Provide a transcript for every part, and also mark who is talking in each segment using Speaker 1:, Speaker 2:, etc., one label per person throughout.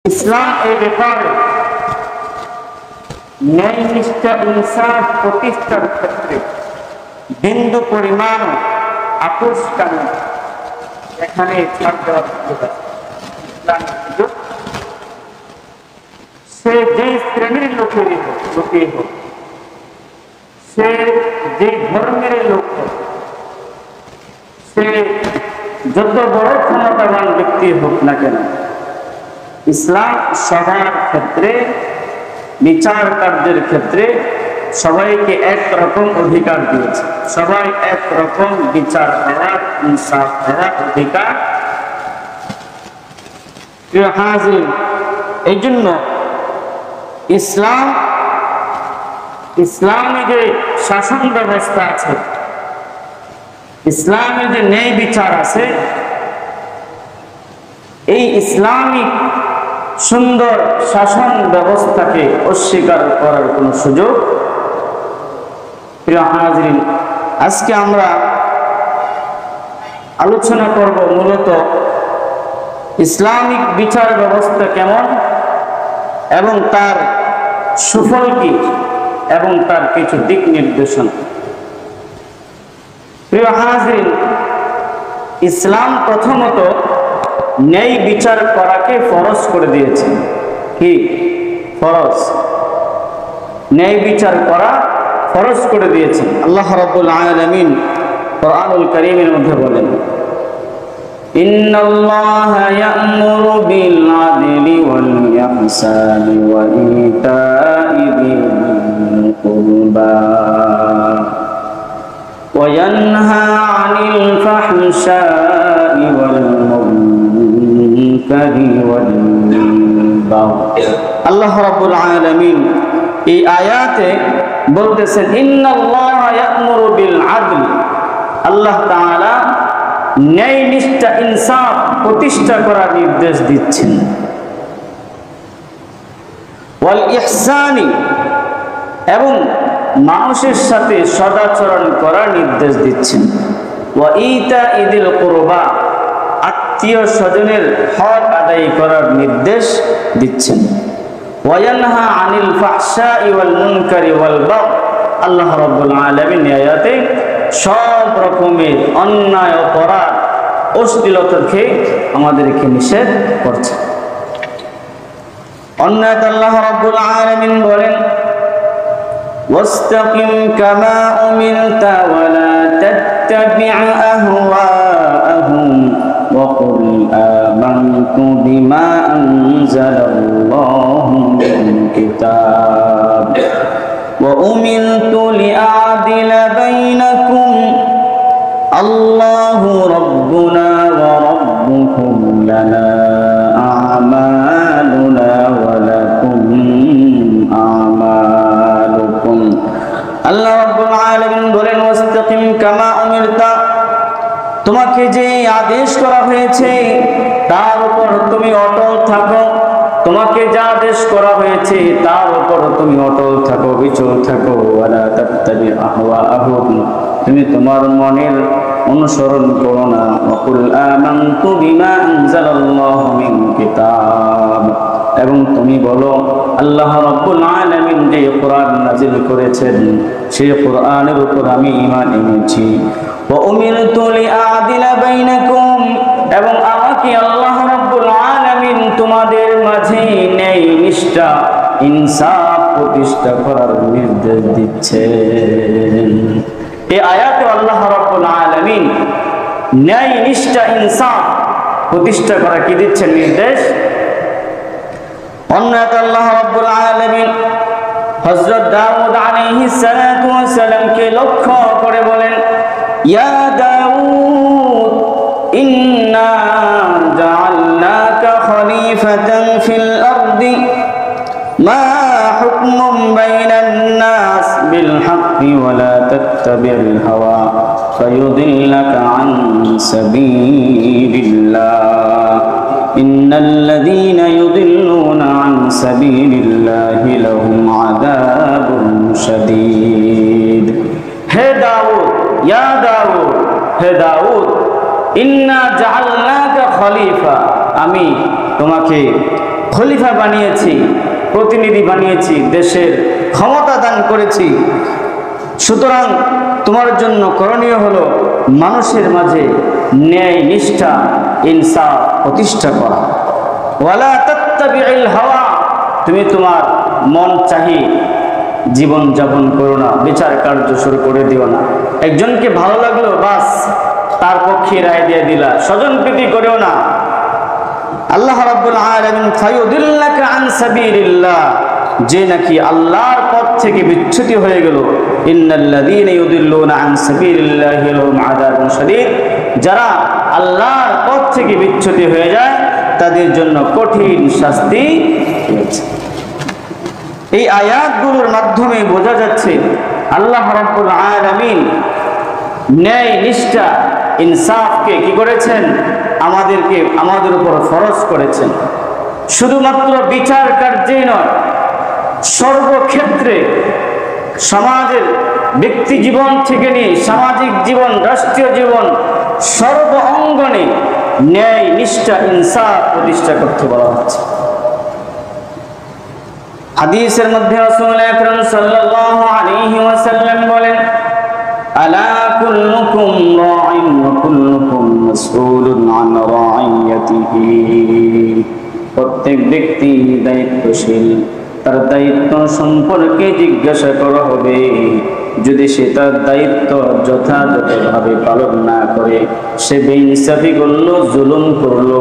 Speaker 1: ইসলাম এই ব্যাপারে ন্যায় নিষ্ঠা ইনসাফ প্রতিষ্ঠার ক্ষেত্রে বিন্দু পরিমাণ আপোষ কারণ এখানে ছাড় দেওয়ার সুযোগ আছে। ইসলামের সুযোগ সে যে শ্রেণীর লোকেরই হোক, সে যে ধর্মের লোক হোক, সে যত বড় ক্ষমতাবান ব্যক্তি হোক না কেন, ইসলাম সবার ক্ষেত্রে বিচার কার্যের ক্ষেত্রে সবাইকে একরকম অধিকার দিয়েছে। সবাই একরকম বিচার করার, ইনসাফ করার অধিকার। প্রিয় হাজির, এই জন্য ইসলামে যে শাসন ব্যবস্থা আছে, ইসলামের যে ন্যায় বিচার আছে, এই ইসলামিক সুন্দর শাসন ব্যবস্থাকে অস্বীকার করার কোনো সুযোগ। প্রিয় হাজিরিন, আজকে আমরা আলোচনা করব মূলত ইসলামিক বিচার ব্যবস্থা কেমন এবং তার সুফল কি এবং তার কিছু দিক নির্দেশনা। প্রিয় হাজিরিন, ইসলাম প্রথমত ন্যায় বিচার করাকে ফরজ করে দিয়েছে। কি ফরজ? ন্যায় বিচার করা ফরজ করে দিয়েছেন। আল্লাহ রাব্বুল আলামিন কোরআনুল কারীমের মধ্যে বলেন, ইন্নাল্লাহা ইয়া'মুরু বিল আদলি ওয়াল ইহসানি ওয়া ইতা'i যিল কুরবা ওয়া ইয়ানহা 'আনিল ফাহশা'i ওয়াল আল্লাহ রাব্বুল আলামিন এই আয়াতে বলতেছেন, ইন্নাল্লাহা ইয়া'মুরু বিল আদল, আল্লাহ তাআলা ন্যায় নিষ্ঠা ইনসাফ প্রতিষ্ঠা করার নির্দেশ দিচ্ছেন। ওয়াল ইহসানি, এবং মানুষের সাথে সদাচরণ করার নির্দেশ দিচ্ছেন। ওয়া ইতা'i যিল কুরবা, আত্মীয় স্বজনের হক আদায় করার নির্দেশ দিচ্ছেন। ওয়ায়ানহা আনিল ফাহশাই ওয়াল মুনকারি ওয়াল বাগয়, আল্লাহ রাব্বুল আলামিন আয়াতে সব রকমের অন্যায় অপরাধ অশ্লীলতাকে আমাদেরকে নিষেধ করছে। অন্যায় আল্লাহ রাব্বুল আলামিন বলেন, ওয়াস্তাকিম কামা উমিরতা ওয়া লা তাত্তাবি' আহওয়াআহুম وقل آمنت بما أنزل الله من كتاب وأمرت لأعدل بينكم الله ربنا وربكم لنا أعمالنا ولكم أعمالكم الله رب العالمين বলেন, ওয়াস্তাকিম কামা উমিরতা, তোমাকে যে আদেশ করা হয়েছে তার উপর তুমি অটল থাকো। তোমাকে যা আদেশ করা হয়েছে তার উপর তুমি অটল থাকো, বিচল থাকো। ওয়ালা তাত্তাবি আহওয়াআহুম, তুমি তোমার মনের অনুসরণ করো না। ওয়াকুল আমানতু বিমা আনজালাল্লাহু মিন কিতাব, এবং তুমি বলো আল্লাহ রাব্বুল আলামিন যে কোরআন নাযিল করেছেন সেই কোরআনের উপর আমি ঈমান এনেছি। ওয়া উমিরতু লিআদিলা বাইনাকুম, এবং আমাকে আল্লাহ রাব্বুল আলামিন তোমাদের মাঝে ন্যায় নিষ্ঠা ইনসাফ প্রতিষ্ঠা করার নির্দেশ দিচ্ছেন। এই আয়াতে আল্লাহ রাব্বুল আলামিন ন্যায় নিষ্ঠা ইনসাফ প্রতিষ্ঠা করা কি দিচ্ছেন নির্দেশ। অন্যত আল্লাহ রাব্বুল আলামিন হযরত দাউদ আলাইহিস সালাতু ওয়াস সালামকে লক্ষ্য করে বলেন, ইয়া দাউদ ইন্না জাআলনাকা খলিফাতান ফিল আরদি মা হুকমুম বাইনান নাস বিল হাক্কি ওয়া লা তাত্তাবি'ল হাওয়া ফায়ুদিল্লাকা আন সাবিলিল্লাহ ইন্নাল্লাযীনা ইউদিল্লুনা আন সাবিলিল্লাহি লাহুম আযাবুন শাদীদ। হে দাউদ, ইয়া দাউদ, হে দাউদ, ইন্না জাআলনাকা খলিফা, আমি তোমাকে খলিফা বানিয়েছি, প্রতিনিধি বানিয়েছি, দেশের ক্ষমতা দান করেছি। সুতরাং তোমার জন্য করণীয় হলো মানুষের মাঝে ন্যায় নিষ্ঠা ইনসাফ প্রতিষ্ঠা করা। ওয়ালা তাত্তাবিউল হাওয়া, তুমি তোমার মন চাহি জীবন যাপন করো না, বিচার কার্য শুরু করে দিও না। একজনকে ভালো লাগলো বাস তার পক্ষে রায় দিয়ে দিলা, স্বজনপ্রীতি করেও না। আল্লাহ রাব্বুল আলামিন ফায়ুদিল্লাকা আন সাবিলিল্লাহ, যে নাকি আল্লাহর পথ থেকে বিচ্যুত হয়ে গেল, ইন্নাল্লাযীনা ইউদিল্লুনা আন সাবিলিল্লাহি লাহুম আযাবুন শাদীদ, যারা আল্লাহর পথ থেকে বিচ্যুত হয়ে যায় তাদের জন্য কঠিন শাস্তি রয়েছে। এই আয়াতগুলোর মাধ্যমে বোঝা যাচ্ছে আল্লাহ রাব্বুল আলামিন ন্যায় নিষ্ঠা ইনসাফকে কি করেছেন, আমাদের উপর ফরজ করেছেন। শুধুমাত্র বিচার কার্যেই নয়, সর্বক্ষেত্রে সমাজের ব্যক্তি জীবন থেকে নিয়ে সামাজিক জীবন, রাষ্ট্রীয় জীবন, সর্ব অঙ্গনে ন্যায় নিষ্ঠা ইনসাফ প্রতিষ্ঠা করতে বলা হচ্ছে। হাদিসের মধ্যে রাসূল আকরাম সাল্লাল্লাহু আলাইহি ওয়াসাল্লাম বলেন, আলা কুল্লুকুম রা'ইন ওয়া কুল্লুকুম মাসউলুন আন রা'ইয়াতিহি, প্রত্যেক ব্যক্তি দায়িত্বশীল, তার দায়িত্ব সম্পর্কে জিজ্ঞাসা করা হবে। যদি সে তার দায়িত্ব যথাযথভাবে পালন না করে, সে বেইনসাফি করলো, জুলুম করলো,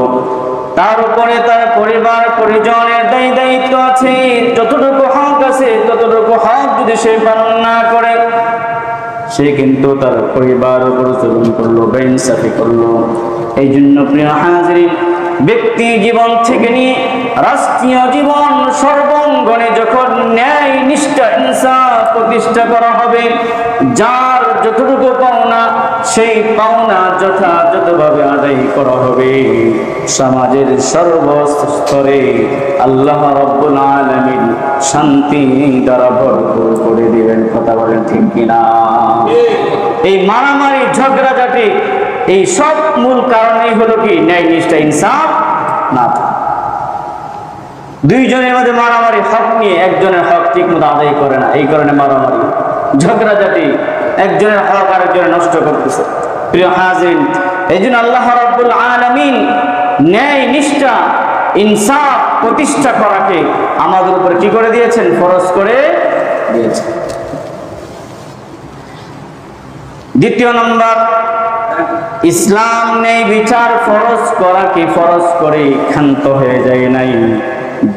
Speaker 1: তার উপরে তার পরিবার পরিজনের দায়িত্ব আছে, যতটুকু হক আছে ততটুকু হক যদি সে পালন না করে, সে কিন্তু তার পরিবার উপর জুলুম করলো, বেইনসাফি করলো। এই জন্য প্রিয় হাজিরিন, ব্যক্তি জীবন থেকে নিয়ে রাষ্ট্রীয় জীবন সর্বাঙ্গনে যখন ন্যায় নিষ্ঠা ইনসাফ প্রতিষ্ঠা করা হবে, যার যতটুকু পাওনা সেই পাওনা যথাযথভাবে আদায় করা হবে, সমাজের সর্বস্তরে আল্লাহ রাব্বুল আলামিন শান্তি দ্বারা ভরপুর করে দিবেন। কথা বলেন ঠিক কিনা? এই মারামারি ঝগড়াঝাটি এই সব মূল কারণেই হলো কি, ন্যায় নিষ্ঠা ইনসাফ না থাকা। দুইজনের মধ্যে মারামারি, হক নিয়ে একজনের হক ঠিক মতো আদায় করে না, এই কারণে মারামারি ঝগড়াঝাটি, একজনের হক আরেকজনের নষ্ট করতেছে। প্রিয় হাজিরিন, এই জন্য আল্লাহ রাব্বুল আলামিন ন্যায় নিষ্ঠা ইনসাফ প্রতিষ্ঠা করাকে আমাদের উপর কি করে দিয়েছেন, ফরজ করে দিয়েছেন। দ্বিতীয় নম্বর, ইসলাম ন্যায় বিচার ফরজ করাকে ফরজ করে ক্ষান্ত হয়ে যায় নাই,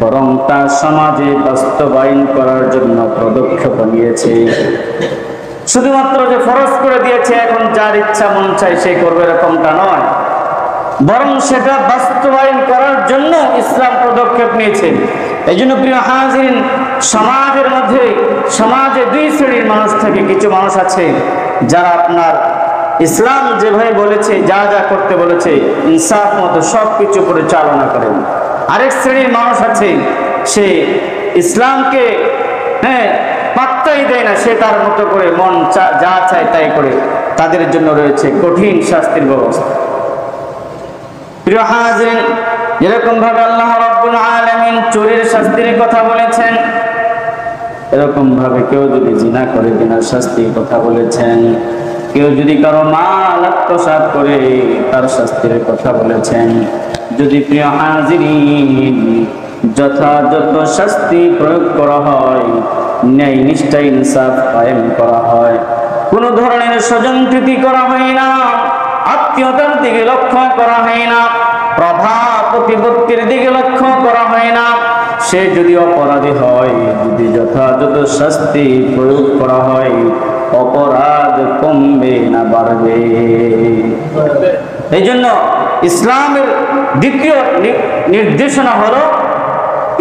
Speaker 1: বরং তা সমাজে বাস্তবায়ন করার জন্য পদক্ষেপ নিয়েছে। শুধুমাত্র যে ফরজ করে দিয়েছে এখন যার ইচ্ছা মন চায় সে করবে এরকমটা নয়, বরং সেটা বাস্তবায়ন করার জন্য ইসলাম পদক্ষেপ নিয়েছে। এই জন্য প্রিয় হাজিরিন, সমাজের মধ্যে সমাজে দুই শ্রেণীর মানুষ থাকে। কিছু মানুষ আছে যারা আপনার ইসলাম যেভাবে বলেছে, যা যা করতে বলেছে ইনসাফ মতো সব কিছু পরিচালনা করেন। আরেক শ্রেণীর মানুষ আছে, সে ইসলামকে পাত্তাই দেয় না, সে তার মতো করে মন যা চায় তাই করে। তাদের জন্য রয়েছে কঠিন শাস্তির ব্যবস্থা। প্রিয় হাজিরিন, যেরকম ভাবে আল্লাহ রাব্বুল আলামিন চোরের শাস্তির কথা বলেছেন, এরকম ভাবে কেউ যদি জিনা করে জিনার শাস্তির কথা বলেছেন, কেউ যদি কারো মাল আত্মসাৎ করে তার শাস্তির কথা বলেছেন। যদি প্রিয় হাজিরিন যথাযথ শাস্তি প্রয়োগ করা হয়, ন্যায় নিষ্ঠা ইনসাফ কায়েম করা হয়, কোনো ধরনের স্বজনপ্রীতি করা হয় না, আত্মীয়তার দিকে লক্ষ্য করা হয় না, প্রভাব প্রতিপত্তির দিকে লক্ষ্য করা হয় না, সে যদি অপরাধী হয়, যদি যথাযথ শাস্তি প্রয়োগ করা হয়, অপরাধ কমবে না বাড়বে। এই জন্য ইসলামের দ্বিতীয় নির্দেশনা হলো,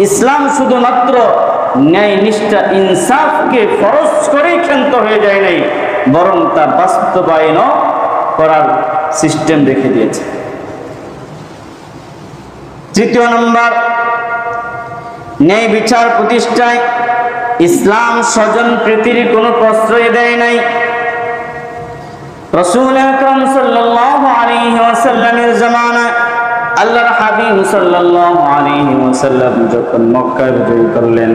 Speaker 1: ইসলাম শুধুমাত্র ন্যায় নিষ্ঠা ইনসাফকে ফরজ করেই ক্ষান্ত হয়ে যায় নাই, বরং তা বাস্তবায়ন করার সিস্টেম রেখে দিয়েছে। তৃতীয় নম্বর, ন্যায় বিচার প্রতিষ্ঠায় ইসলাম স্বজন প্রীতির কোনো প্রশ্রয় দেয় নাই। রাসূল আকরাম সাল্লাল্লাহু আলাইহি ওয়াসাল্লামের জামানায় আল্লাহর হাবিব সাল্লাল্লাহু আলাইহি ওয়াসাল্লাম যখন মক্কা বিজয় করলেন,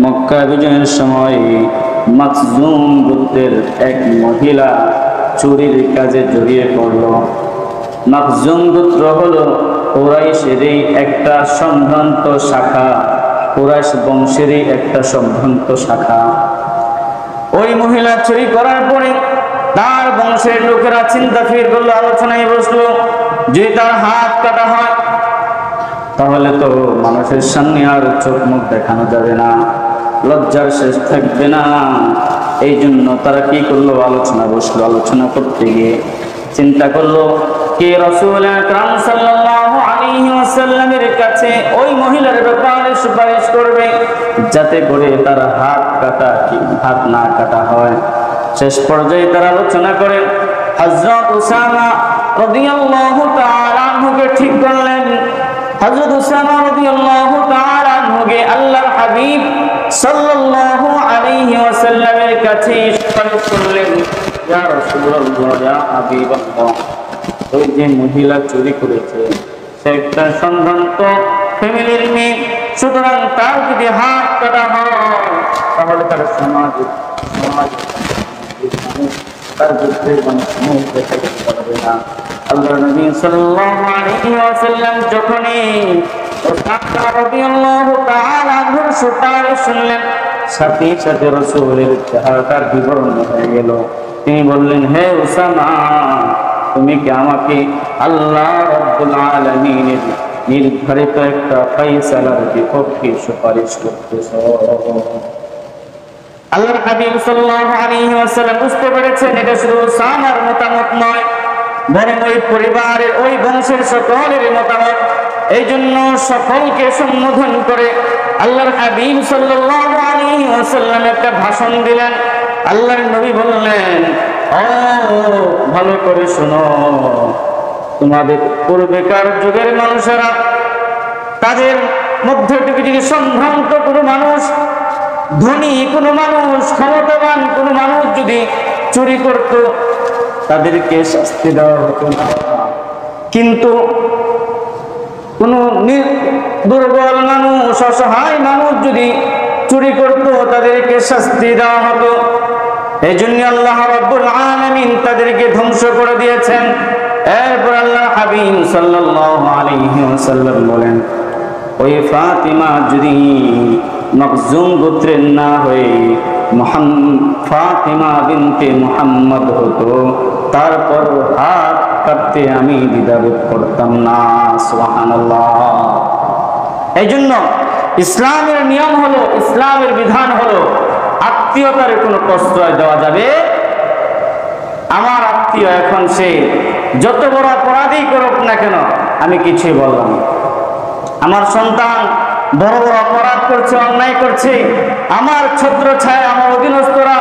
Speaker 1: মক্কা বিজয়ের সময় মাখজুম গোত্রের এক মহিলা চুরির কাজে জড়িয়ে পড়ল। মাখজুম গোত্র হলো কুরাইশেরই একটা সম্ভ্রান্ত শাখা, কুরাইশ বংশেরই একটা সম্ভ্রান্ত শাখা। ওই মহিলা চুরি করার পরে তার বংশের লোকেরা চিন্তা ফির করলো, আলোচনায় বসলো, যদি তার হাত কাটা হয় তাহলে তো মানুষের সামনে আর চোখ মুখ দেখানো যাবে না, লজ্জার শেষ থাকবে না। এই জন্য তারা কি করলো, আলোচনা বসলো। আলোচনা করতে গিয়ে চিন্তা করলো কে রাসূল আকরাম সাল্লাল্লাহু আলাইহি ওয়াসাল্লামের কাছে ওই মহিলার ব্যাপারে সুপারিশ করবে, যাতে করে তার হাত না কাটা হয়। শেষ পর্যায়ে তারা আলোচনা করে হযরত উসামা রাদিয়াল্লাহু তাআলা আনহুকে ঠিক করলেন। হযরত উসামা রাদিয়াল্লাহু তাআলা আনহুকে আল্লাহর হাবিব সাল্লাল্লাহু আলাইহি ওয়াসাল্লামের কাছে সুপারিশ করলেন, ইয়া রাসূলুল্লাহ, ইয়া হাবিবাল্লাহ, ওই যে মহিলা চুরি করেছে সে একটা সম্ভ্রান্ত ফ্যামিলির মেয়ে, সুতরাং তার যদি হাত কাটা হয় তাহলে তার সমাজ তার যুদ্ধে মানুষ দেখা যেতে পারবে না। আল্লাহর নবী সাল্লাল্লাহু আলাইহি ওয়াসাল্লাম যখনই উসামা রাদিয়াল্লাহু তাআলা আনহুর সুপারিশ শুনলেন, সাথে সাথে রাসূলের চেহারাটার বিবরণ হয়ে গেল। তিনি বললেন, হে উসামা, তুমি কি আমাকে আল্লাহ রাব্বুল আলামিনের নির্ধারিত একটা ফয়সালার বিপক্ষে সুপারিশ করতেছো? আল্লাহর হাবিব সাল্লাল্লাহু আলাইহি ওয়াসাল্লাম বুঝতে পেরেছেন এটা শুধু উসামার মতামত নয়, বরং ওই পরিবারের ওই বংশের সকলের মতামত। এই জন্য সকলকে সম্বোধন করে আল্লাহর হাবিব সাল্লাল্লাহু আলাইহি ওয়াসাল্লাম একটা ভাষণ দিলেন। আল্লাহর নবী বললেন, ও ভালো করে শোনো, তোমাদের পূর্বেকার যুগের মানুষেরা তাদের মধ্যে থেকে যদি সম্ভ্রান্ত কোনো মানুষ, ধনী কোনো মানুষ, ক্ষমতাবান কোনো মানুষ যদি চুরি করত তাদেরকে শাস্তি দেওয়া হতো না, কিন্তু কোনো দুর্বল মানুষ, অসহায় মানুষ যদি চুরি করত তাদেরকে শাস্তি দেওয়া হতো। এই জন্য আল্লাহ রাব্বুল আলামিন তাদেরকে ধ্বংস করে দিয়েছেন। এরপর আল্লাহ হাবিব সাল্লাল্লাহু আলাইহি ওয়াসাল্লাম বলেন, ওই ফাতিমা যদি মাখজুম গোত্রের না হয়ে ফাতিমা বিনতে মুহাম্মদ হতো, তারপর হাত কাটতে আমি দ্বিধাবোধ করতাম না। সুবহানাল্লাহ। এই জন্য ইসলামের নিয়ম হলো, ইসলামের বিধান হলো, আত্মীয়তার কোনো প্রশ্রয় দেওয়া যাবে। আমার আত্মীয় এখন সে যত বড় অপরাধী করুক না কেন আমি কিছুই বললাম না। আমার সন্তান বড় বড় অপরাধ করছে, অন্যায় করছে, আমার ছত্র ছায় আমার অধীনস্থরা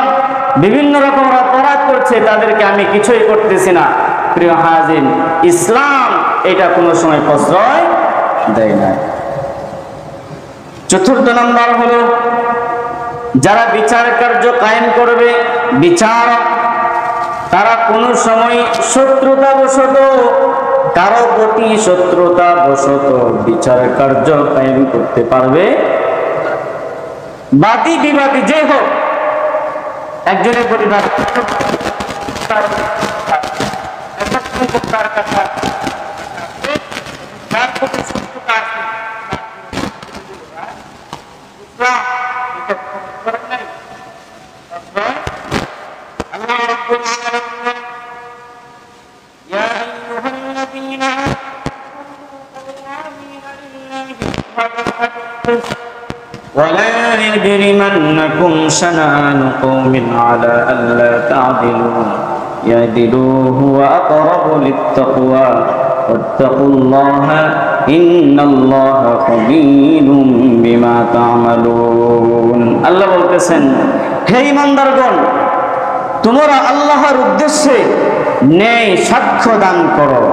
Speaker 1: বিভিন্ন রকম অপরাধ করছে, তাদেরকে আমি কিছুই করতেছি না। প্রিয় হাজির, ইসলাম এটা কোনো সময় প্রশ্রয় দেয় না। চতুর্থ নম্বর হলো, যারা বিচার কার্য কায়েম করবে, বিচারক, তারা কোনো সময় শত্রুতাবশত, কারো প্রতি শত্রুতাবশত বিচার কার্য কায়েম করতে পারবে। বাদী বিবাদী যে হোক, একজনের পরিবার ولا يجرمنكم شنآن قوم على ألا تعدلوا اعدلوا هو أقرب للتقوى واتقوا الله إن الله خبير بما تعملون। আল্লাহ বলতেছেন, হে ঈমানদারগণ, তোমরা আল্লাহর উদ্দেশ্যে ন্যায় সাক্ষ্য দান করো।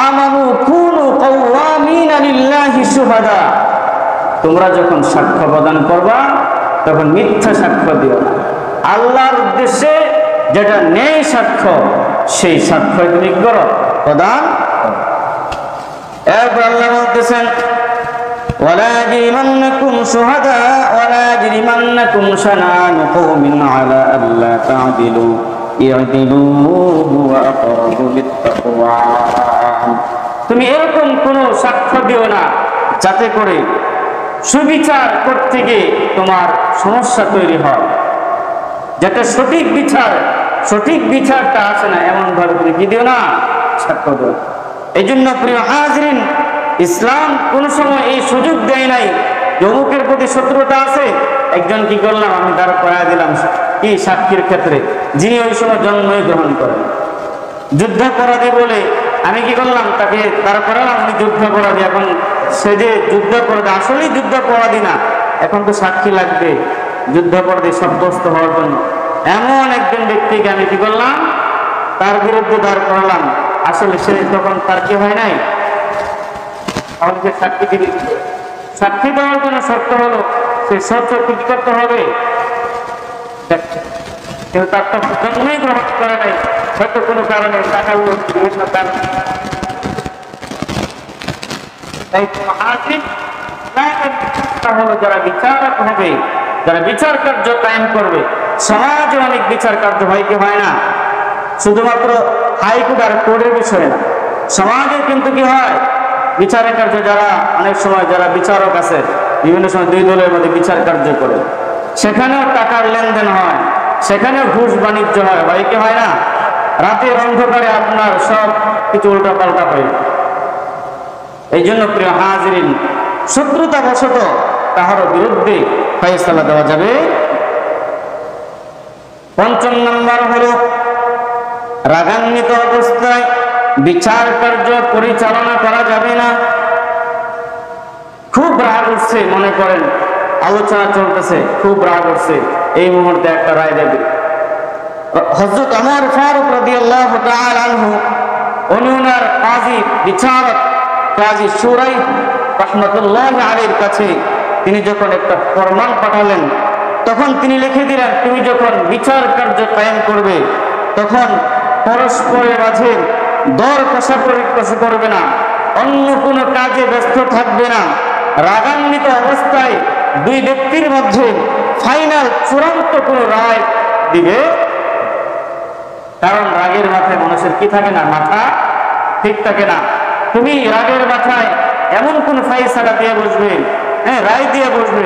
Speaker 1: আমানু কুনু কাওয়ামিনা লিল্লাহি শুহাদা, তোমরা যখন সাক্ষ্য প্রদান করবা তখন মিথ্যা সাক্ষ্য দিও না। আল্লাহর উদ্দেশ্যে যেটা ন্যায় সাক্ষ্য, সেই সাক্ষ্য তুমি করো, প্রদান করো। এরপর আল্লাহ বলতেছেন ولا يجرمنكم شنآن قوم على ألا تعدلوا اعدلوا هو أقرب للتقوى তুমি এরকম কোন সাক্ষ্য দিও না যাতে করে সুবিচার করতে গিয়ে তোমার সমস্যা তৈরি হয়, যাতে সঠিক বিচারটা আসে না এমন ভাবে তুমি কি দিও না, সাক্ষ্য দিও। এই জন্য প্রিয় হাজরিন, ইসলাম কোন সময় এই সুযোগ দেয় নাই অমুকের প্রতি শত্রুতা আছে, একজন কি করলাম আমি দাঁড় করায় দিলাম কি সাক্ষীর ক্ষেত্রে, যিনি ওই সময় জন্মই গ্রহণ করেন। যুদ্ধাপরাধী বলে আমি কি করলাম তাকে দাঁড় করালাম, উনি যুদ্ধাপরাধী, এখন সে যে যুদ্ধাপরাধী আসলেই যুদ্ধাপরাধী না, এখন তো সাক্ষী লাগবে যুদ্ধাপরাধী সাব্যস্ত হওয়ার জন্য। এমন একজন ব্যক্তিকে আমি কি করলাম তার বিরুদ্ধে দাঁড় করালাম, আসলে সে তখন তার কি হয় নাই, আমাকে সাক্ষী দিবে। সাক্ষী দেওয়ার জন্য শর্ত হলো সে শর্ত কি করতে হবে, কিন্তু তার তো জন্মই গ্রহণ করে নাই, হয়তো কোনো কারণে টাকার লোক বিভিন্ন কারণে। হলো যারা বিচারক হবে, যারা বিচার কার্য কায়েম করবে, সমাজে অনেক বিচার কার্য হয় কি হয় না, শুধুমাত্র হাইকোর্ট আর কোর্টের বিষয় না, সমাজে কিন্তু কি হয় বিচারের কার্য, যারা অনেক সময় যারা বিচারক আছে বিভিন্ন সময় দুই দলের মধ্যে বিচার কার্য করে, সেখানেও টাকার লেনদেন হয়, সেখানেও ঘুষ বাণিজ্য হয় কি হয় না, রাতের অন্ধকারে আপনার সব কিছু উল্টা পাল্টা হয়। এই জন্য প্রিয় হাজরিন, শত্রুতা বশত কাহার বিরুদ্ধে ফয়সালা দেওয়া যাবে। পঞ্চম নম্বর হলো রাগান্বিত অবস্থায় বিচার কার্য পরিচালনা করা যাবে না। খুব রাগ উঠছে, মনে করেন আলোচনা চলতেছে, খুব রাগ উঠছে, এই মুহূর্তে একটা রায় দেবে। হযরত ওমর ফারুক রাদিয়াল্লাহু তাআলা আনহু উনার কাজী বিচারক কাজী শুরাই রাহমাতুল্লাহি আলাইহির কাছে তিনি যখন একটা ফরমান পাঠালেন, তখন তিনি লিখে দিলেন, তুমি যখন বিচার কার্য কায়েম করবে তখন পরস্পরের মাঝে দর কষাকষি করবে না, অন্য কোনো কাজে ব্যস্ত থাকবে না, রাগান্বিত অবস্থায় দুই ব্যক্তির মধ্যে ফাইনাল চূড়ান্ত কোনো রায় দিবে। কারণ রাগের মাথায় মানুষের কি থাকে না, মাথা ঠিক থাকে না। তুমি রাগের মাথায় এমন কোন ফায়সালা দিয়ে বসবে, রায় দিয়ে বসবে,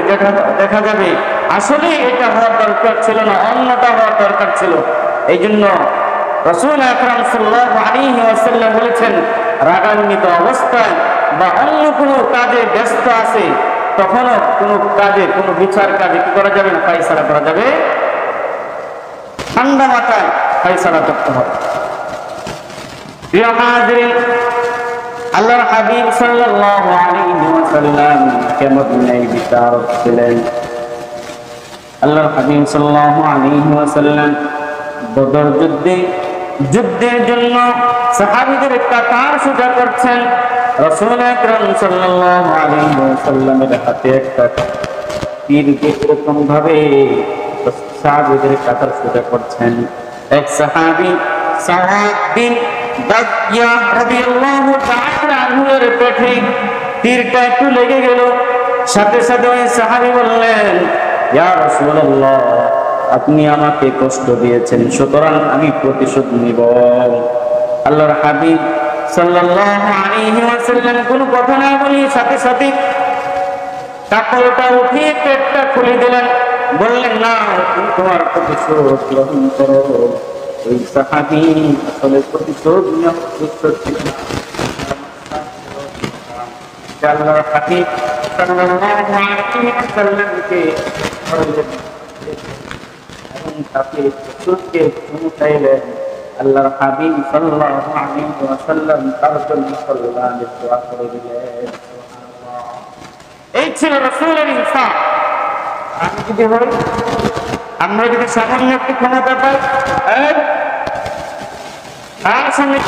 Speaker 1: দেখা যাবে আসলে এটা হওয়ার দরকার ছিল না, অন্যটা হওয়ার দরকার ছিল। এই জন্য রাসূল আকরাম সাল্লাল্লাহু আলাইহি ওয়াসাল্লাম বলেছেন, রাগান্বিত অবস্থায় বা অন্য কোনো কাজে ব্যস্ত আছে তখনও কোনো কাজে, কোনো বিচার কাজে কি করা যাবে না, ফায়সালা করা যাবে, ঠান্ডা মাথায় ফায়সালা করতে হবে। প্রিয় হাজরিন, আল্লাহর হাবিব সাল্লাল্লাহু আলাইহি ওয়াসাল্লাম কেমন ন্যায় বিচারক ছিলেন। আল্লাহর হাবিব সাল্লাল্লাহু আলাইহি ওয়াসাল্লাম বদর যুদ্ধের জন্য সাহাবীদের কাতার সোজা করছেন। রাসূল আকরাম সাল্লাল্লাহু আলাইহি ওয়াসাল্লামের হাতে একটা তীর এরকম ভাবে সাহাবীদের কাতার সোজা করছেন। এক সাহাবী সাওয়াদ বিন দাকিয়া রাদিয়াল্লাহু তাআলা আনহুর পেটে তীরটা একটু লেগে গেল, সাথে সাথে ওই সাহাবী বললেন, ইয়া রাসূলুল্লাহ, আপনি আমাকে কষ্ট দিয়েছেন, সুতরাং আমি প্রতিশোধ নিব। আল্লাহর হাবিব সাল্লাল্লাহু আলাইহি ওয়াসাল্লাম কোনো কথা না বলে সাথে সাথে কাপড়টা উঠিয়ে পেটটা খুলে দিলেন, বললেন, না, তুমি তোমার প্রতিশোধ গ্রহণ করো। ওই সাহাবী আসলে প্রতিশোধ নেওয়ার উদ্দেশ্য ছিল না, আল্লাহর হাবিব সাল্লাল্লাহু আলাইহি ওয়াসাল্লামকে এবং তাকে প্রতিশোধকে শুনাইলেন। আল্লাহর হাবিব সাল্লাল্লাহু আলাইহি ওয়াসাল্লাম তার জন্য কল্যাণের দোয়া করে দিলেন। সুবহানাল্লাহ। এই ছিল রাসূলের ইনসাফ। আমি যদি হই, আমরা যদি সামান্য একটু ক্ষমতা পাই, তার সঙ্গে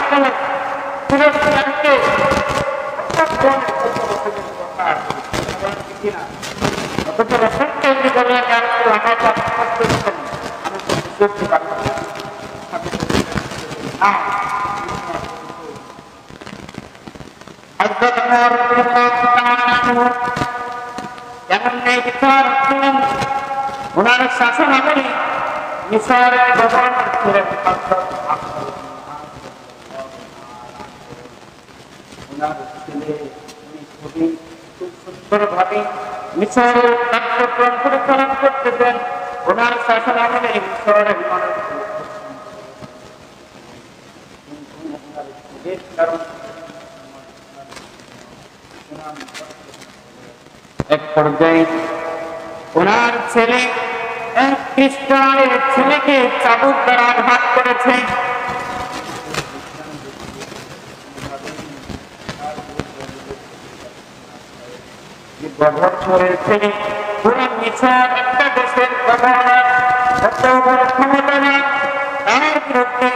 Speaker 1: হযরত
Speaker 2: মিশরের গভর্নর ছিলেন ওনার ছেলে উনি খুব সুন্দরভাবে মিশরের কার্যক্রম পরিচালনা করতেছেন। ওনার শাসন আমলে মিশরের মানুষ এক পর্যায়ে ওনার ছেলে এক খ্রিস্টানের ছেলেকে চাবুক দ্বারা আঘাত করেছে। গভর্নরের ছেলে পুরো মিশর একটা দেশের গভর্নর এত বড় ক্ষমতা না, তার বিরুদ্ধে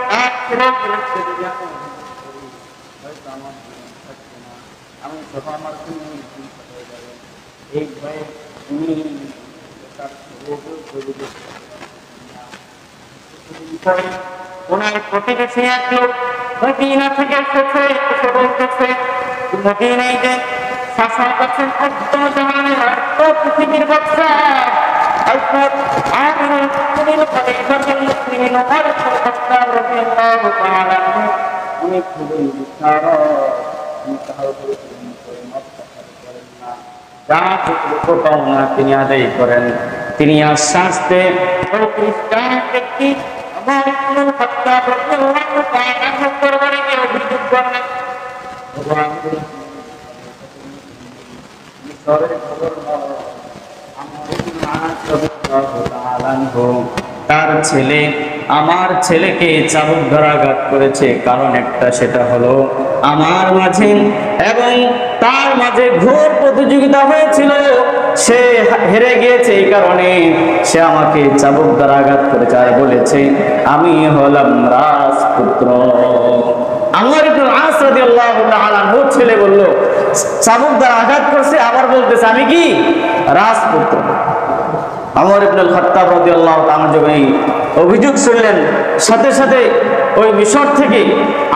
Speaker 2: তার ছেলের বিরুদ্ধে আমি যখন আমার এই ভয়ে উনি ওনার প্রতিবেশী এক লোক মদিনা থেকে এসেছে, এসে বলতেছে মদিনায় যে শাসন করছেন একদম জাহানের অর্থ পৃথিবীর বাদশা হযরত আমিরুল মুমিনিন খলিফাতুল মুসলিমিন ওমর ইবনুল খাত্তাব রাদিয়াল্লাহু তাআলা আনহু উনি খুবই বিখ্যাত। তিনি আদায় করেন, তিনি আশ্বাস দেন খ্রিস্টান ব্যক্তি ওমর ইবনুল খাত্তাব রাদিয়াল্লাহু তাআলা আনহু দরবারে গিয়ে অভিযোগ করলেন, তার ছেলে আমার ছেলেকে চাবুক দ্বারা আঘাত করেছে। কারণ একটা, সেটা হলো আমার মাঝে এবং তার মাঝে ঘোর প্রতিযোগিতা হয়েছিল, সে হেরে গিয়েছে, এই কারণে সে আমাকে চাবুক দ্বারা আঘাত করেছে আর বলেছে আমি হলাম রাজপুত্র। আমর ইবনুল আস রাদিয়াল্লাহু তাআলা আনহু ছেলে বলল চাবুক দ্বারা আঘাত করছে, আবার বলতেছে আমি কি রাজপুত্র। আমর ইবনুল খাত্তাব রাদিয়াল্লাহু তাআলা যখন এই অভিযোগ শুনলেন, সাথে সাথে ওই মিশর থেকে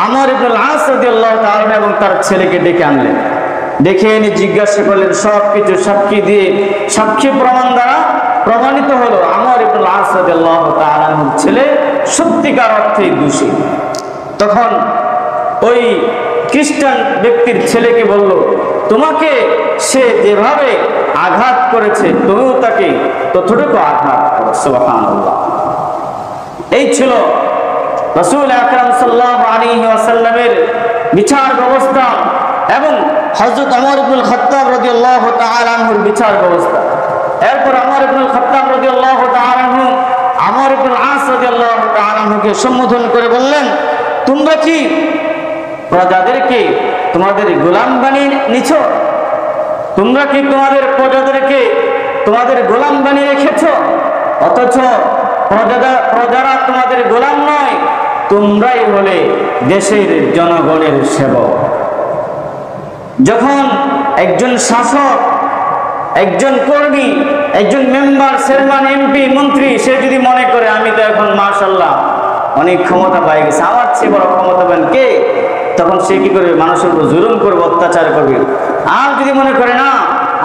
Speaker 2: আমর ইবনুল আস রাদিয়াল্লাহু তাআলা এবং তার ছেলেকে ডেকে আনলেন। ডেকে এনে জিজ্ঞাসা করলেন, সবকিছু সাক্ষী দিয়ে সাক্ষী প্রমাণ দ্বারা প্রমাণিত হলো আমর ইবনুল আস রাদিয়াল্লাহু তাআলা ছেলে সত্যিকার অর্থে দোষী। তখন ওই খ্রিস্টান ব্যক্তির ছেলেকে বলল, তোমাকে সে যেভাবে আঘাত করেছে তুমিও তাকে ততটুকু আঘাত করো। সুবহানাল্লাহ। এই ছিল রাসূল আকরাম সাল্লাল্লাহু আলাইহি ওয়াসাল্লামের বিচার ব্যবস্থা এবং হযরত ওমর ইবনুল খাত্তাব রাদিয়াল্লাহু তাআলা আনহুর বিচার ব্যবস্থা। এরপর ওমর ইবনুল খাত্তাব রাদিয়াল্লাহু তাআলা আনহু আমর ইবনুল আস রাদিয়াল্লাহু তাআলা আনহুকে সম্বোধন করে বললেন, তোমরা কি প্রজাদেরকে তোমাদের গোলাম বানিয়ে নিছ? তোমরা কি তোমাদের প্রজাদেরকে তোমাদের গোলাম বানিয়ে রেখেছ? অথচ প্রজারা তোমাদের গোলাম নয়, তোমরাই হলে দেশের জনগণের সেবক। যখন একজন শাসক, একজন কর্মী, একজন মেম্বার, চেয়ারম্যান, এমপি, মন্ত্রী, সে যদি মনে করে আমি তো এখন মাশাআল্লাহ অনেক ক্ষমতা পাই গেছে, আমার চেয়ে বড় ক্ষমতা পান কে, তখন সে কি করবে? মানুষের উপর জুলুম করবে, অত্যাচার করবে। আর যদি মনে করে না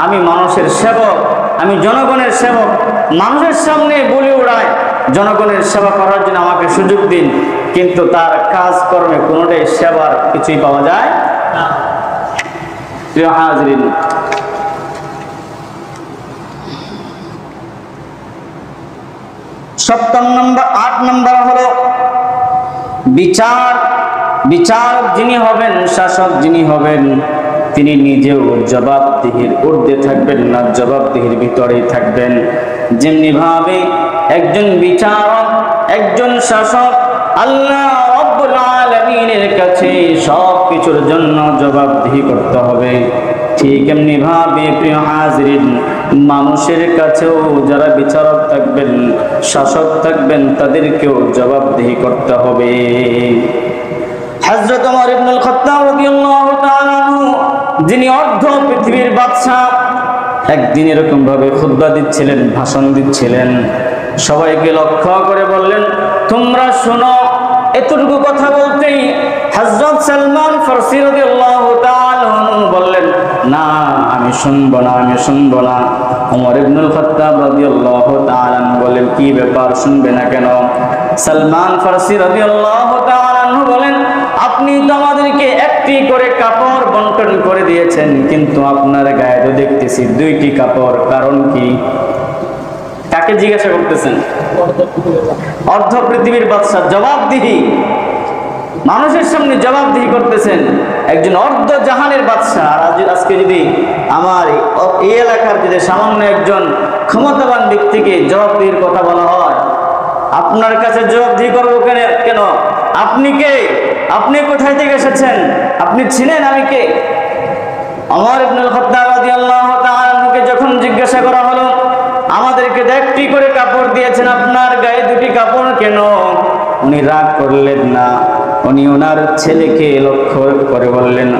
Speaker 2: আমি মানুষের সেবক, আমি জনগণের সেবক, মানুষের সামনে বলি উড়ায় জনগণের সেবা করার জন্য আমাকে সুযোগ দিন, কিন্তু তার কাজকর্মে কোনোটাই সেবার কিছুই পাওয়া যায় না। প্রিয় হাজরিন, সপ্তম নম্বর 8 নম্বর হলো বিচারক যিনি হবেন, শাসক যিনি হবেন, তিনি নিজেও জবাবদিহির ঊর্ধ্বে থাকবেন না, জবাবদিহির ভিতরেই থাকবেন। যেমনি ভাবে একজন বিচারক, একজন শাসক আল্লাহ রাব্বুল আলামিনের কাছে সব কিছুর জন্য জবাবদিহি করতে হবে, ঠিক এমনি ভাবে প্রিয় হাজরিন মানুষের কাছেও যারা বিচারক থাকবেন, শাসক থাকবেন, তাদেরকেও জবাবদিহি করতে হবে। হযরত ওমর ইবনুল খাত্তাব রাদিয়াল্লাহু তাআলা আনহু যিনি অর্ধ পৃথিবীর বাদশা, একদিন এরকম ভাবে খুতবা দিচ্ছিলেন, ভাষণ দিচ্ছিলেন, সবাইকে লক্ষ্য করে বললেন তোমরা শোনো। এতটুকু কথা বলতেই হযরত সালমান ফারসি রাদিয়াল্লাহু তাআলা আনহু বললেন
Speaker 1: না আমি শুনবো না, আমি শুনবো না। ওমর ইবনুল খাত্তাব রাদিয়াল্লাহু তাআলা আনহু বলেন, কি ব্যাপার, শুনবে না কেন? সালমান ফারসি রাদিয়াল্লাহু তাআলা আনহু বলেন, আপনি তো আমাদেরকে একটি করে কাপড় বন্টন করে দিয়েছেন, কিন্তু আপনার গায়ে তো দেখতেছি দুইটি কাপড়, কারণ কি? কাকে জিজ্ঞাসা করতেছেন? অর্ধ পৃথিবীর বাদশা, জবাবদিহি, মানুষের সামনে জবাবদিহি করতেছেন, একজন অর্ধ জাহানের বাদশা। আর আজকে যদি আমার এই এলাকার যদি সামান্য একজন ক্ষমতাবান ব্যক্তিকে জবাবদিহির কথা বলা হয়, আপনার কাছে জবাবদিহি করবো কেন? আপনি কে? আপনি কোথায় থেকে এসেছেন? আপনি ছিলেন আমি কে? ওমর ইবনুল খাত্তাব রাদিয়াল্লাহু তাআলা আনহুকে যখন জিজ্ঞাসা করা হলো, আমাদেরকে একটি করে কাপড় দিয়েছেন, আপনার গায়ে দুটি কাপড় কেন? উনি রাগ করলেন না, উনি ওনার ছেলেকে লক্ষ্য করে বললেন,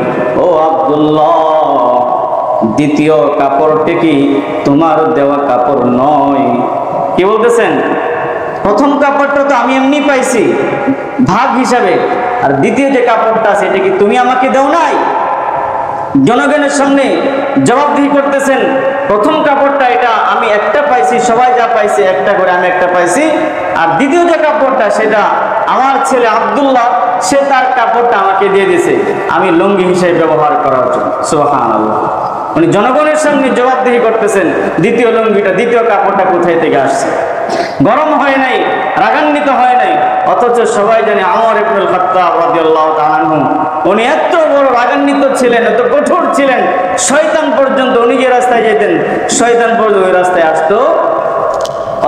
Speaker 1: ও আব্দুল্লাহ, দ্বিতীয় কাপড়টি কি তোমার দেওয়া কাপড় নয়? কি বলতেছেন? প্রথম কাপড়টা তো আমি এমনি পাইছি ভাগ হিসাবে, আর দ্বিতীয় যে কাপড়টা আছে এটা কি তুমি আমাকে দাও নাই? জনগণের সামনে জবাবদিহি করতেছেন, প্রথম কাপড়টা এটা আমি একটা পাইছি, সবাই যা পাইছে একটা করে আমি একটা পাইছি, আর দ্বিতীয় যে কাপড়টা সেটা আমার ছেলে আব্দুল্লাহ, সে তার কাপড়টা আমাকে দিয়ে দিয়েছে আমি লুঙ্গি হিসেবে ব্যবহার করার জন্য। সুবহানাল্লাহ। উনি জনগণের সামনে জবাবদিহি করতেছেন, দ্বিতীয় লুঙ্গিটা, দ্বিতীয় কাপড়টা কোথায় থেকে আসছে। গরম হয় নাই, রাগান্বিত হয় নাই, অথচ সবাই জানে ওমর ইবনুল খাত্তাব রাদিয়াল্লাহু তাআলা আনহু উনি এত বড় রাগান্বিত ছিলেন, এত কঠোর ছিলেন, শয়তান পর্যন্ত উনি যে রাস্তায় যেতেন শয়তান পর্যন্ত ওই রাস্তায় আসতো।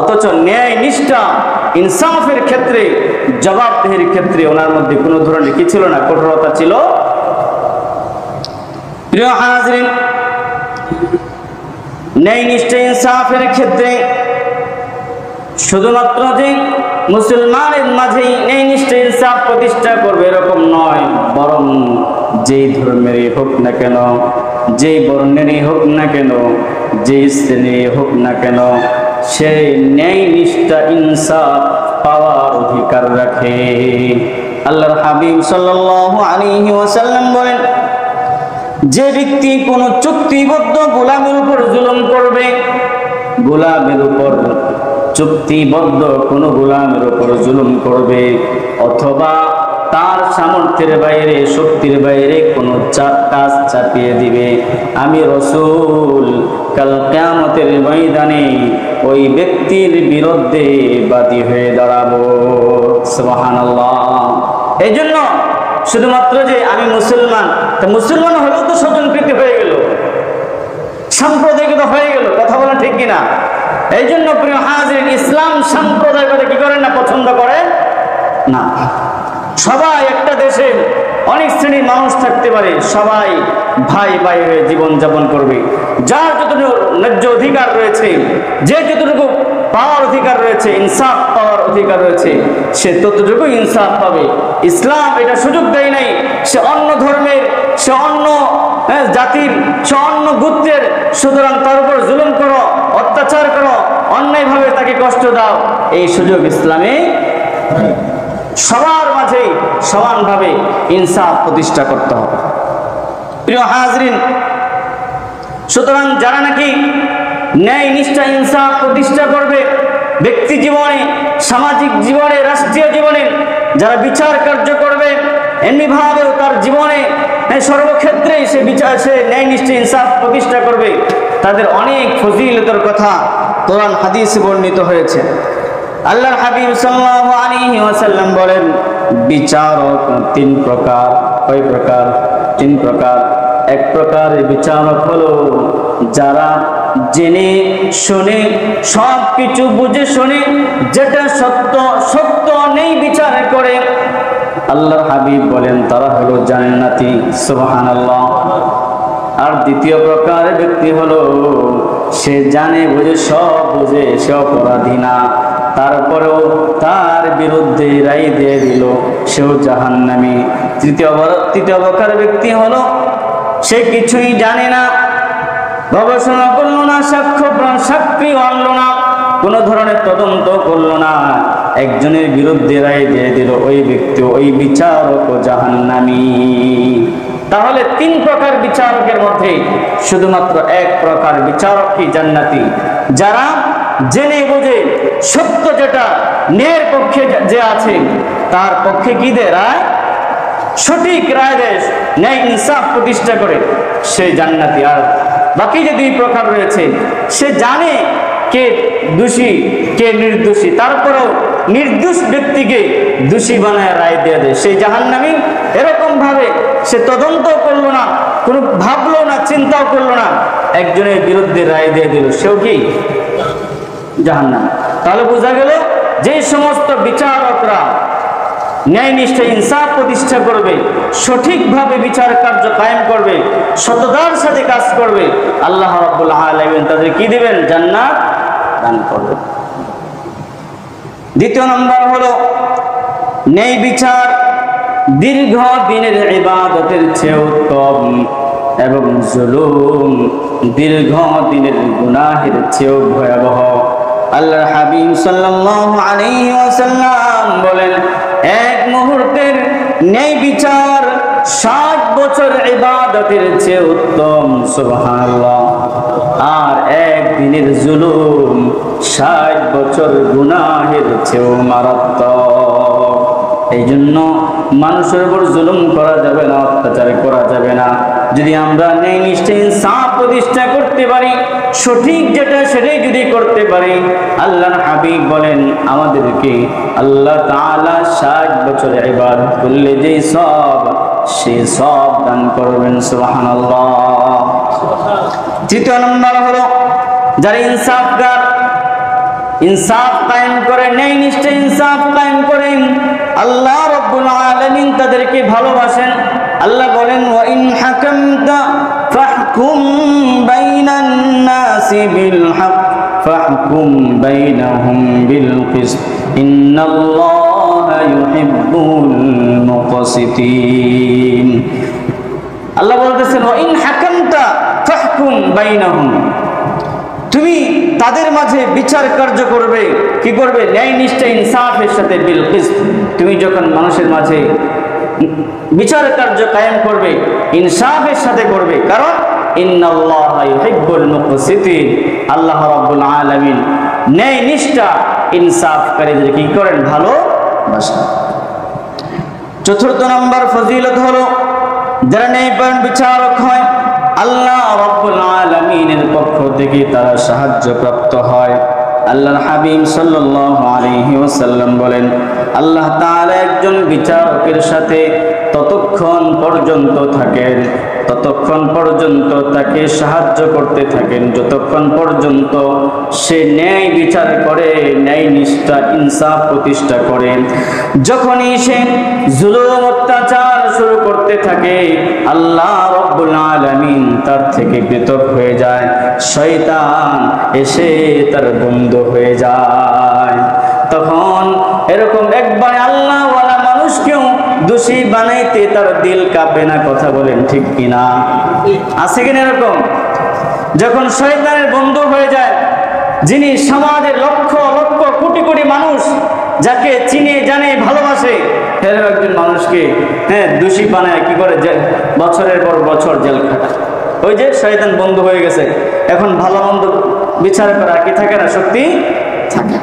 Speaker 1: অথচ ন্যায় নিষ্ঠা ইনসাফের ক্ষেত্রে, জবাবদিহির ক্ষেত্রে ওনার মধ্যে কোনো ধরনের কি ছিল না? কঠোরতা ছিল। প্রিয় হাজরিন, ন্যায় নিষ্ঠা ইনসাফের ক্ষেত্রে শুধুমাত্র যে মুসলমানের মাঝেই ন্যায় নিষ্ঠা ইনসাফ প্রতিষ্ঠা করবে এরকম নয়, বরং যেই ধর্মেরই হোক না কেন, যেই বর্ণেরই হোক না কেন, যেই শ্রেণীরই হোক না কেন, সেই ন্যায় নিষ্ঠা ইনসাফ পাওয়ার অধিকার রাখে। আল্লাহর হাবিব সাল্লাল্লাহু আলাইহি ওয়াসাল্লাম বলেন, যে ব্যক্তি কোনো চুক্তিবদ্ধ গোলামের উপর জুলুম করবে, গোলামের উপর চুক্তিবদ্ধ কোনো গোলামের উপর জুলুম করবে, অথবা তার সামর্থ্যের বাইরে, শক্তির বাইরে কোনো কাজ চাপিয়ে দিবে, আমি রাসূল কাল কিয়ামতের ময়দানে ওই ব্যক্তির বিরুদ্ধে বাদী হয়ে দাঁড়াবো। সুবহানাল্লাহ। এই জন্য শুধুমাত্র যে আমি মুসলমান, তা মুসলমান হলেও তো স্বজনপ্রীতি হয়ে গেল, সাম্প্রদায়িকতা হয়ে গেল, কথা বলা ঠিক কিনা? এই জন্য প্রিয় হাজির, ইসলাম সাম্প্রদায়িকতা কি করেন না, পছন্দ করেন না। সবাই, একটা দেশে অনেক শ্রেণীর মানুষ থাকতে পারে, সবাই ভাই ভাই হয়ে জীবন যাপন করবে, যার যতটুকু ন্যায্য অধিকার রয়েছে, যে যতটুকু পাওয়ার অধিকার রয়েছে, ইনসাফ পাওয়ার অধিকার রয়েছে, সে ততটুকু ইনসাফ পাবে। ইসলাম এটা সুযোগ দেয় নাই সে অন্য ধর্মের, সে অন্য জাতির, সে অন্য গোত্রের, সুতরাং তার উপর জুলুম করো, অত্যাচার করো, অন্যায়ভাবে তাকে কষ্ট দাও, এই সুযোগ ইসলামে। সবার মাঝে সমানভাবে ইনসাফ প্রতিষ্ঠা করতে হবে। প্রিয় হাজরিন, সুতরাং যারা নাকি ন্যায় নিষ্ঠা ইনসাফ প্রতিষ্ঠা করবে ব্যক্তি জীবনে, সামাজিক জীবনে, রাষ্ট্রীয় জীবনে, যারা বিচার কার্য করবে, এমনিভাবেও তার জীবনে সর্বক্ষেত্রে সে ন্যায় নিষ্ঠা ইনসাফ প্রতিষ্ঠা করবে, তাদের অনেক ফজিলতের কথা কোরআন হাদিসে বর্ণিত হয়েছে। আল্লাহর হাবিব সাল্লাল্লাহু আলাইহি ওয়াসাল্লাম বলেন, বিচারক তিন প্রকার। কয় প্রকার? তিন প্রকার। এক প্রকারের বিচারক হলো যারা জেনে শুনে সবকিছু বুঝে শুনে যেটা সত্য সত্য নেই বিচার করে, আল্লাহর হাবিব বলেন তারা হলো জান্নাতি। সুবহানাল্লাহ। আর দ্বিতীয় প্রকারের ব্যক্তি হলো সে জানে বুঝে, সব বুঝে, সে অপরাধী না, তারপরেও তার বিরুদ্ধে রায় দিয়ে দিল, সেও জাহান্নামী। তৃতীয় প্রকার ব্যক্তি হলো সে কিছুই জানে না, গবেষণা করলো না, সাক্ষী আনলো না, কোন ধরনের তদন্ত করলো না, একজনের বিরুদ্ধে রায় দিয়ে দিল, ওই ব্যক্তি, ওই বিচারক জাহান্নামী। তাহলে 3 প্রকার বিচারকের মধ্যে শুধুমাত্র 1 প্রকার বিচারকই জান্নাতি, যারা জেনে বুঝে সত্য যেটা ন্যায়ের পক্ষে যে আছে তার পক্ষে কি দেয় রায়, সঠিক রায় দেয়, ন্যায় ইনসাফ প্রতিষ্ঠা করে, সে জান্নাতি। আর বাকি যে 2 প্রকার রয়েছে, সে জানে কে দোষী কে নির্দোষী, তারপরেও নির্দোষ ব্যক্তিকে দোষী বানায় রায় দিয়ে দেয়, সেই জাহান্নামী। এরকম ভাবে সে তদন্ত করলো না, কোনো ভাবলো না, চিন্তাও করলো না, একজনের বিরুদ্ধে রায় দিয়ে দিল, সেও কি জাহান্নাম। তাহলে বোঝা গেল যে সমস্ত বিচারকরা ন্যায় নিষ্ঠা ইনসাফ প্রতিষ্ঠা করবে, সঠিকভাবে বিচার কার্য কায়েম করবে, সততার সাথে কাজ করবে, আল্লাহ রাব্বুল আলামিন তাদের কি দিবেন? জান্নাত দান করবেন। দ্বিতীয় নম্বর হলো ন্যায় বিচার দীর্ঘ দিনের ইবাদতের চেয়ে উত্তম এবং জুলুম দীর্ঘ দিনের গুনাহের চেয়েও ভয়াবহ। আল্লাহর হাবিব সাল্লাল্লাহু আলাইহি ওয়াসাল্লাম বলেন, 1 মুহূর্তের ন্যায় বিচার 60 বছর ইবাদতের চেয়ে উত্তম, সুবহানাল্লাহ। আর 1 দিনের জুলুম 60 বছর গুনাহের চেয়েও মারাত্মক। এই জন্য মানুষের উপর জুলুম করা যাবে না, অত্যাচার করা যাবে না। যদি আমরা ন্যায় নিষ্ঠা ইনসাফ প্রতিষ্ঠা করতে পারি, সঠিক যেটা সেটাই যদি করতে পারি, আল্লাহর হাবিব বলেন আমাদেরকে আল্লাহ তাআলা 60 বছর ইবাদত করলে যে সব, সে সব দান করবেন, সুবহানাল্লাহ। তৃতীয় নম্বর হলো যারা ইনসাফগার, ইনসাফ কায়েম করে, ন্যায় নিষ্ঠা ইনসাফ কায়েম করেন, আল্লাহ রাব্বুল আলামিন তাদেরকে ভালোবাসেন। আল্লাহ বলেন, ওয়া ইন হাকামতা ফাহকুম বাইনান নাসি বিল হক ফাহকুম বাইনাহুম বিল কিসত ইন্নাল্লাহা ইউহিব্বুল মুকসিতিন। আল্লাহ বলতেছেন, ওয়া ইন হাকামতা ফাহকুম বাইনাহুম, তুমি তাদের মাঝে বিচার কার্য করবে, কি করবে? ন্যায় নিষ্ঠা ইনসাফের সাথে, বিল কিসত। তুমি যখন মানুষের মাঝে বিচার কার্য কায়েম করবে, ইনসাফের সাথে করবে, কারণ ইন্নাল্লাহা ইউহিব্বুল মুকসিতিন, আল্লাহ রাব্বুল আলামিন ন্যায় নিষ্ঠা ইনসাফকারীদের কি করেন? ভালোবাসেন। চতুর্থ নম্বর ফজিলত হলো যারা ন্যায়পরায়ণ বিচারক হয়, আল্লাহ রাব্বুল আলামিনের পক্ষ থেকে তারা সাহায্য প্রাপ্ত হয়। আল্লাহর হাবিব সাল্লাল্লাহু আলাইহি ওয়াসাল্লাম বলেন, আল্লাহ তাআলা একজন বিচারকের সাথে ততক্ষণ পর্যন্ত থাকেন, ততক্ষণ পর্যন্ত তাকে সাহায্য করতে থাকেন, যতক্ষণ পর্যন্ত সে ন্যায় বিচার করে, ন্যায় নিষ্ঠা ইনসাফ প্রতিষ্ঠা করে। যখনই সে জুলুম অত্যাচার শুরু করতে থাকে, আল্লাহ রাব্বুল আলামিন তার থেকে পৃথক হয়ে যায়, শয়তান এসে তার বন্ধু হয়ে যায়। তখন এরকম একবার আল্লাহওয়ালা মানুষকেও দোষী বানাইতে তার দিল কাঁপে না, কথা বলেন ঠিক কিনা? আছে কিনা এরকম? যখন শয়তানের বন্ধু হয়ে যায়, যিনি সমাজের লক্ষ লক্ষ কোটি কোটি মানুষ যাকে চিনে জানে ভালোবাসে, এরকম একজন মানুষকে দোষী বানায়, কি করে? বছরের পর বছর জেল খাটায়। ওই যে শয়তান বন্ধু হয়ে গেছে, এখন ভালো মন্দ বিচার করা কি থাকে না, শক্তি থাকে।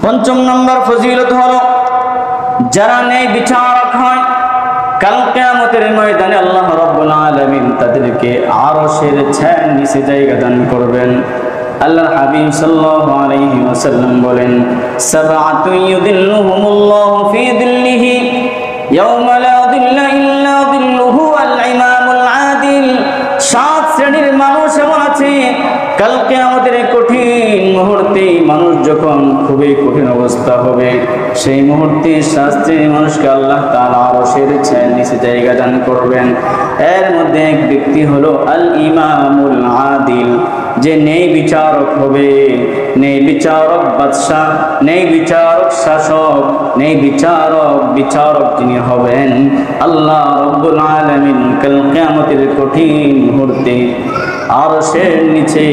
Speaker 1: পঞ্চম নম্বর ফজিলত হলো যারা ন্যায় বিচারক হয়, কাল কিয়ামতের ময়দানে আল্লাহ রাব্বুল আলামিন তাদেরকে আরশের ছায়ার নিচে জায়গা দান করবেন। আল্লাহর হাবিব সাল্লাল্লাহু আলাইহি ওয়াসাল্লাম বলেন, সাবআতু ইউদিল্লুহুমুল্লাহু ফি দিল্লিহি ইয়াওমা লা দিল্লা ইল্লা দিল্লুহু আল ইমামুল আদিল। 7 শ্রেণীর মানুষ এমন আছে, কাল কিয়ামতের কঠিন মুহূর্তে মানুষ যখন খুবই কঠিন অবস্থা হবে, সেই মুহূর্তে 7 শ্রেণীর মানুষকে আল্লাহ তাআলা আরশের ছায়ার নিচে জায়গা দান করবেন। এর মধ্যে এক ব্যক্তি হলো আল ইমামুল আদিল, যে ন্যায় বিচারক হবে, ন্যায় বিচারক বাদশাহ, ন্যায় বিচারক শাসক, ন্যায় বিচারক যিনি হবেন, আল্লাহ রাব্বুল আলামিন কাল কিয়ামতের কঠিন মুহূর্তে আরশের নিচে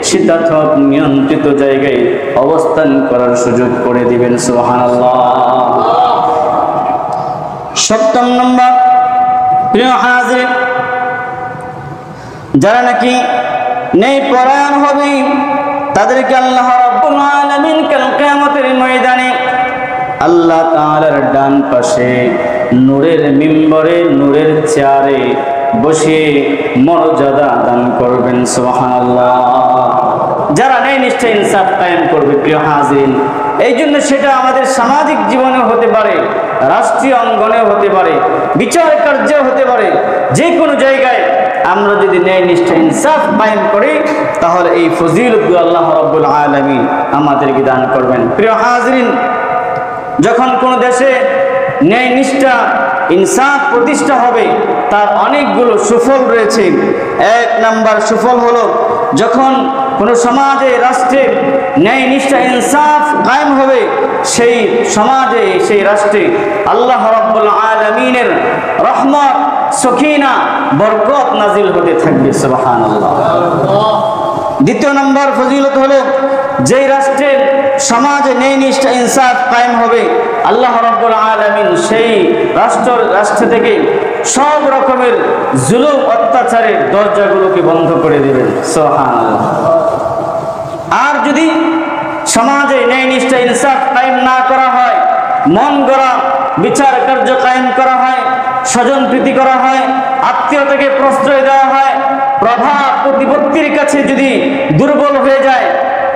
Speaker 1: শীতাতপ নিয়ন্ত্রিত জায়গায় অবস্থান করার সুযোগ করে দিবেন, সুবহানাল্লাহ। সপ্তম নম্বর প্রিয় হাজির, যারা নাকি নেই পরায়ণ হবে তাদেরকে আল্লাহ রাব্বুল আলামিন কাল কিয়ামতের ময়দানে আল্লাহ তাআলার ডান পাশে নূরের মিম্বরে, নূরের চেয়ারে বসে মর্যাদা দান করবেন। সুবহানাল্লাহ। যারা ন্যায় নিষ্ঠা ইনসাফ কায়েম করবে প্রিয় হাজির, এই জন্য সেটা আমাদের সামাজিক জীবনে হতে পারে, রাষ্ট্রীয় অঙ্গনে হতে পারে, বিচার কার্যে হতে পারে, যে কোনো জায়গায় আমরা যদি ন্যায় নিষ্ঠা ইনসাফ কায়েম করি তাহলে এই ফজিলতগুলো আল্লাহ রাব্বুল আলামিন আমাদেরকে দান করবেন। প্রিয় হাজিরিন, যখন কোনো দেশে ন্যায় নিষ্ঠা ইনসাফ প্রতিষ্ঠা হবে তার অনেকগুলো সুফল রয়েছে। এক নাম্বার সুফল হলো, যখন কোনো সমাজে, রাষ্ট্রে ন্যায় নিষ্ঠা ইনসাফ কায়েম হবে সেই সমাজে, সেই রাষ্ট্রে আল্লাহ রাব্বুল আলামিনের রহমত, সকিনা, বরকত নাজিল হতে থাকবে। সুবহানাল্লাহ। দ্বিতীয় নম্বর ফজিলত হলো, যেই রাষ্ট্রের সমাজে ন্যায় নিষ্ঠা ইনসাফ কায়েম হবে আল্লাহ রাব্বুল আলামিন সেই রাষ্ট্র থেকে সব রকমের জুলুম অত্যাচারের দরজাগুলোকে বন্ধ করে দেবেন। সুবহানাল্লাহ। আর যদি সমাজে ন্যায় নিষ্ঠা ইনসাফ কায়েম না করা হয়, মন গড়া বিচার কার্য কায়েম করা হয়, স্বজন প্রীতি করা হয়, আত্মীয়তাকে প্রশ্রয় দেওয়া হয়, প্রভাব প্রতিপত্তির কাছে যদি দুর্বল হয়ে যায়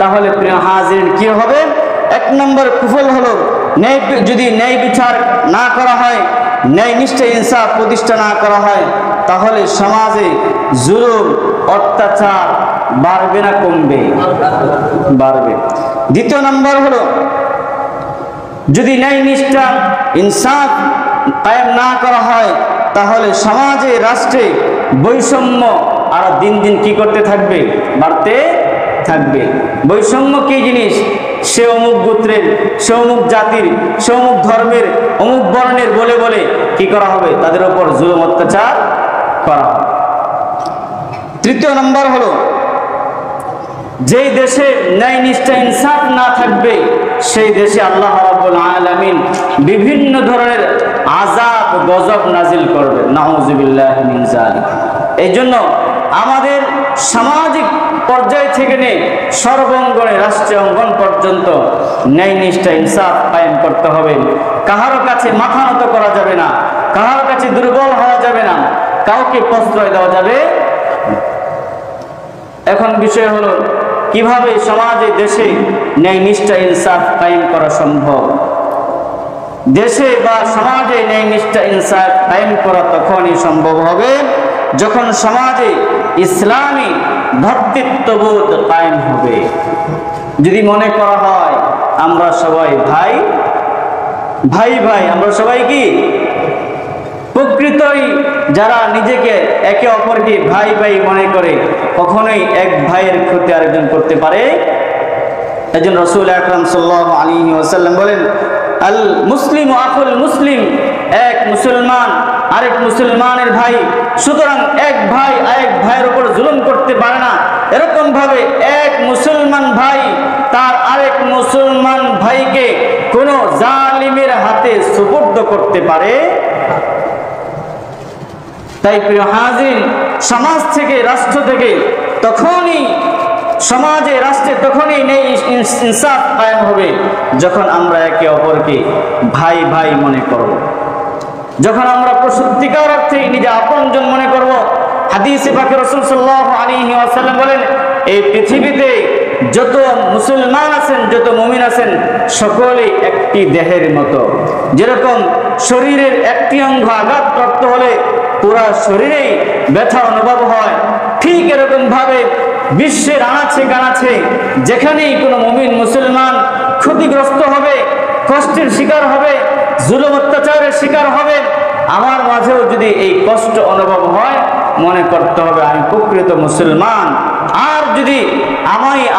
Speaker 1: তাহলে প্রিয় হাজির কি হবে? এক নম্বর কুফল হলো, যদি ন্যায় বিচার না করা হয়, ন্যায় নিষ্ঠা ইনসাফ প্রতিষ্ঠা না করা হয় তাহলে সমাজে জুলুম অত্যাচার বাড়বে না কমবে? বাড়বে। দ্বিতীয় নম্বর হলো, যদি ন্যায় নিষ্ঠা ইনসাফ কায়েম না করা হয় তাহলে সমাজে, রাষ্ট্রে বৈষম্য আরো দিন দিন কি করতে থাকবে? বাড়তে থাকবে। বৈষম্য কি জিনিস? সে অমুক গোত্রের, সে অমুক জাতির, সে অমুক ধর্মের, অমুক বর্ণের বলে বলে কি করা হবে? তাদের উপর জুলুম অত্যাচার করা হবে। তৃতীয় নম্বর হলো, যেই দেশে ন্যায় নিষ্ঠা ইনসাফ না থাকবে সেই দেশে আল্লাহ রাব্বুল আলামিন বিভিন্ন ধরনের আযাব গজব নাজিল করবেন। নাউযুবিল্লাহি মিন যালিক। এই জন্য আমাদের সামাজিক পর্যায় থেকে নিয়ে সর্বাঙ্গনে রাষ্ট্রীয় অঙ্গন পর্যন্ত ন্যায় নিষ্ঠা ইনসাফ কায়েম করতে হবে। কাহারো কাছে মাথা নত করা যাবে না, কাহারো কাছে দুর্বল হওয়া যাবে না, কাউকে প্রশ্রয় দেওয়া যাবে। এখন বিষয় হলো, কিভাবে সমাজে, দেশে ন্যায় নিষ্ঠা ইনসাফ কায়েম করা সম্ভব? দেশে বা সমাজে ন্যায় নিষ্ঠা ইনসাফ কায়েম করা তখনই সম্ভব হবে যখন সমাজে ইসলামী ভ্রাতৃত্ববোধ কায়েম হবে। যদি মনে করা হয় আমরা সবাই ভাই ভাই ভাই, আমরা সবাই কি প্রকৃতই যারা নিজেকে একে অপরকে ভাই ভাই মনে করে কখনোই এক ভাইয়ের ক্ষতি আরেকজন করতে পারে? একজন রাসূল আকরাম সাল্লাল্লাহু আলাইহি ওয়াসাল্লাম বলেন, আল মুসলিম আকুল মুসলিম, এক মুসলমান আরেক মুসলমানের ভাই, সুতরাং এক ভাই আরেক ভাইয়ের উপর জুলুম করতে পারে না। এরকম ভাবে এক মুসলমান ভাই তার আরেক মুসলমান ভাইকে কোনো জালিমের হাতে সুপুর্দ করতে পারে? তাই প্রিয় হাজির, সমাজ থেকে, রাষ্ট্র থেকে তখনই, সমাজে, রাষ্ট্রে তখনই ন্যায় ইনসাফ কায়েম হবে যখন আমরা একে অপরকে ভাই ভাই মনে করব, যখন আমরা সত্যিকার অর্থে নিজে আপনজন মনে করব। হাদিসে পাকে রাসূল সাল্লাল্লাহু আলাইহি ওয়াসাল্লাম বলেন, এই পৃথিবীতে যত মুসলমান আছেন, যত মুমিন আছেন, সকলেই একটি দেহের মতো। যেরকম শরীরের একটি অঙ্গ আঘাতপ্রাপ্ত হলে পুরা শরীরেই ব্যথা অনুভব হয়, ঠিক এরকম ভাবে বিশ্বের আনাচে কানাচে যেখানেই কোনো মুমিন মুসলমান ক্ষতিগ্রস্ত হবে, কষ্টের শিকার হবে, জুলুম অত্যাচারের শিকার হবে, আমার মাঝেও যদি এই কষ্ট অনুভব হয়, মনে করতে হবে আমি প্রকৃত মুসলমান। আর যদি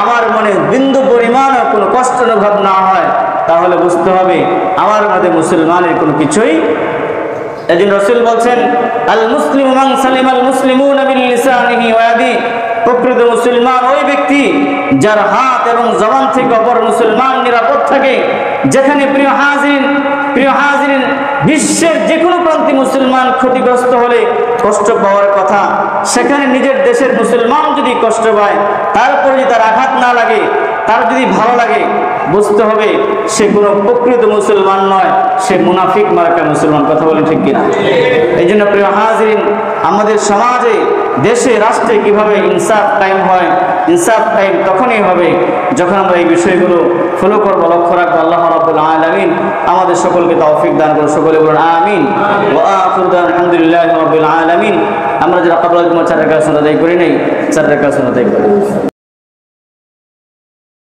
Speaker 1: আমার মনে বিন্দু পরিমাণও কোনো কষ্ট অনুভব না হয় তাহলে বুঝতে হবে আমার মধ্যে মুসলমানের কোনো কিছুই। একজন রাসূল বলছেন, আল মুসলিমু মান সালিমাল মুসলিমুনা মিন লিসানিহি ওয়া ইয়াদিহি, প্রকৃত মুসলমান ওই ব্যক্তি যার হাত এবং জবান থেকে অপর মুসলমান নিরাপদ থাকে। যেখানে প্রিয় হাজির প্রিয় হাজিরিন, বিশ্বের যে কোনো প্রান্তে মুসলমান ক্ষতিগ্রস্ত হলে কষ্ট পাওয়ার কথা, সেখানে নিজের দেশের মুসলমান যদি কষ্ট পায়, তারপরে যদি তার আঘাত না লাগে, তার যদি ভালো লাগে, বুঝতে হবে সে কোনো প্রকৃত মুসলমান নয়, সে মুনাফিক মার্কা মুসলমান। কথা বলেন ঠিক কিনা? এই জন্য প্রিয় হাজিরিন, আমাদের সমাজে, দেশে, রাষ্ট্রে কিভাবে ইনসাফ কায়েম হয়? ইনসাফ কায়েম তখনই হবে যখন আমরা এই বিষয়গুলো ফলো করবো, লক্ষ্য রাখবো। আল্লাহ রাব্বুল আলামিন আমাদের সকলকে তৌফিক দান করুন। সকলে বলুন আমিন। ওয়া আখিরু দাওয়ানা আলহামদুলিল্লাহি রাব্বিল আলামিন। আমরা যারা ক্বাবলা জুমা 4 রাকাত সালাত আদায় করি নাই, 4 রাকাত সালাত আদায় করি।